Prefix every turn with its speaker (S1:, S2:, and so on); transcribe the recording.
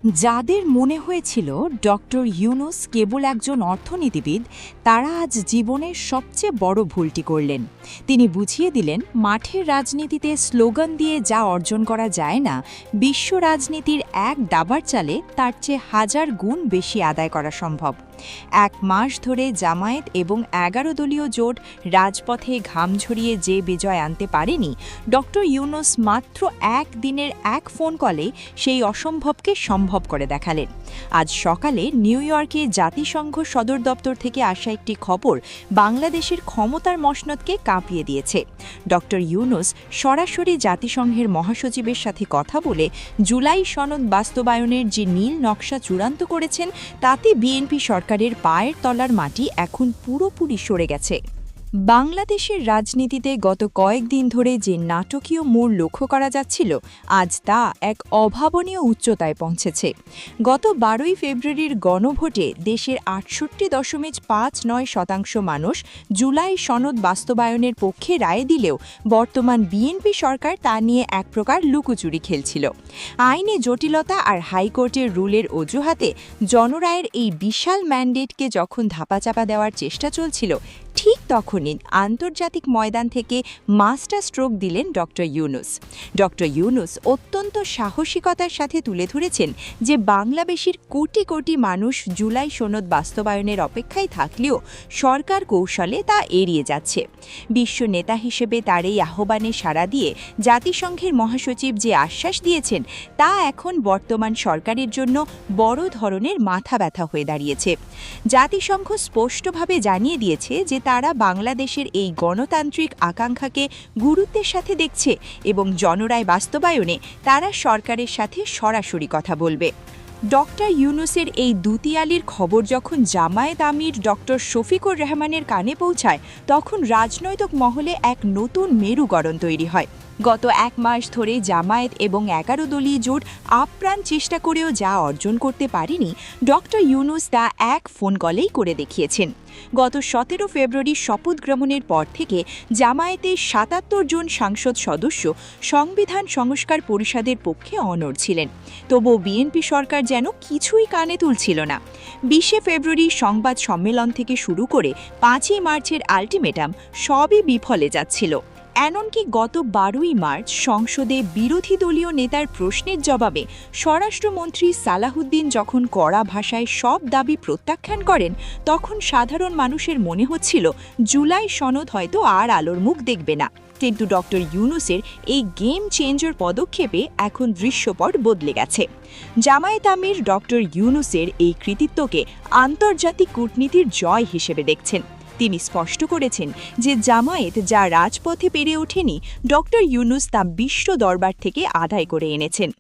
S1: যাদের মনে হয়েছিল ডক্টর ইউনূস কেবল একজন অর্থনীতিবিদ, তারা আজ জীবনের সবচেয়ে বড় ভুলটি করলেন। তিনি বুঝিয়ে দিলেন, মাঠের রাজনীতিতে স্লোগান দিয়ে যা অর্জন করা যায় না, বিশ্ব রাজনীতির এক দাবার চালে তার চেয়ে 1000 গুণ বেশি আদায় করা সম্ভব। এক মাস ধরে জামায়াত এবং 11 দলীয় জোট রাজপথে ঘাম ঝরিয়ে যে বিজয় আনতে পারেনি, ডক্টর ইউনূস মাত্র একদিনের এক ফোন কলে সেই অসম্ভবকে সম্ভব করে দেখালেন। আজ সকালে নিউ ইয়র্কে জাতিসংঘ সদর দপ্তর থেকে আসা একটি খবর বাংলাদেশের ক্ষমতার মসনদকে কাঁপিয়ে দিয়েছে। ডক্টর ইউনূস সরাসরি জাতিসংঘের মহাসচিবের সাথে কথা বলে জুলাই সনদ বাস্তবায়নের যে নীল নকশা চূড়ান্ত করেছেন, তাতে বিএনপি সরকারের পায়ের তলার মাটি এখন পুরোপুরি সরে গেছে। বাংলাদেশের রাজনীতিতে গত কয়েকদিন ধরে যে নাটকীয় মোড় লক্ষ্য করা যাচ্ছিল, আজ তা এক অভাবনীয় উচ্চতায় পৌঁছেছে। গত 12ই ফেব্রুয়ারির গণভোটে দেশের 68.59% মানুষ জুলাই সনদ বাস্তবায়নের পক্ষে রায় দিলেও বর্তমান বিএনপি সরকার তা নিয়ে এক প্রকার লুকোচুরি খেলছিল। আইনি জটিলতা আর হাইকোর্টের রুলের অজুহাতে জনরায়ের এই বিশাল ম্যান্ডেটকে যখন ধাপাচাপা দেওয়ার চেষ্টা চলছিল, ঠিক তখনই আন্তর্জাতিক ময়দান থেকে মাস্টার স্ট্রোক দিলেন ডক্টর ইউনূস। ডক্টর ইউনূস অত্যন্ত সাহসিকতার সাথে তুলে ধরেছেন যে বাংলাদেশের কোটি কোটি মানুষ জুলাই সনদ বাস্তবায়নের অপেক্ষায় থাকলেও সরকার কৌশলে তা এড়িয়ে যাচ্ছে। বিশ্ব নেতা হিসেবে তার এই আহ্বানে সাড়া দিয়ে জাতিসংঘের মহাসচিব যে আশ্বাস দিয়েছেন, তা এখন বর্তমান সরকারের জন্য বড় ধরনের মাথা ব্যথা হয়ে দাঁড়িয়েছে। জাতিসংঘ স্পষ্টভাবে জানিয়ে দিয়েছে যে তারা বাংলাদেশের এই গণতান্ত্রিক আকাঙ্ক্ষাকে গুরুত্বের সাথে দেখছে এবং জনরায় বাস্তবায়নে তারা সরকারের সাথে সরাসরি কথা বলবে। ডক্টর ইউনূসের এই দুতিয়ালির খবর যখন জামায়াত আমির ডক্টর শফিকুর রহমানের কানে পৌঁছায়, তখন রাজনৈতিক মহলে এক নতুন মেরুকরণ তৈরি হয়। গত এক মাস ধরে জামায়াত এবং 11 দলীয় জোট আপ্রাণ চেষ্টা করেও যা অর্জন করতে পারেনি, ডক্টর ইউনূস তা এক ফোন কলেই করে দেখিয়েছেন। গত 17 ফেব্রুয়ারি শপথ গ্রহণের পর থেকে জামায়াতের 77 জন সাংসদ সদস্য সংবিধান সংস্কার পরিষদের পক্ষে অনড় ছিলেন। তবুও বিএনপি সরকার যেন কিছুই কানে তুলছিল না। 20 ফেব্রুয়ারি সংবাদ সম্মেলন থেকে শুরু করে 5ই মার্চের আলটিমেটাম সবই বিফলে যাচ্ছিল। এমনকি গত 12ই মার্চ সংসদে বিরোধী দলীয় নেতার প্রশ্নের জবাবে স্বরাষ্ট্রমন্ত্রী সালাহুদ্দিন যখন কড়া ভাষায় সব দাবি প্রত্যাখ্যান করেন, তখন সাধারণ মানুষের মনে হচ্ছিল জুলাই সনদ হয়তো আর আলোর মুখ দেখবে না। কিন্তু ডক্টর ইউনূসের এই গেম চেঞ্জার পদক্ষেপে এখন দৃশ্যপট বদলে গেছে। জামায়াত আমির ডক্টর ইউনূসের এই কৃতিত্বকে আন্তর্জাতিক কূটনীতির জয় হিসেবে দেখছেন। তিনি স্পষ্ট করেছেন যে জামায়াত যা রাজপথে পেরে ওঠেনি, ডক্টর ইউনূস তা বিশ্ব দরবার থেকে আদায় করে এনেছেন।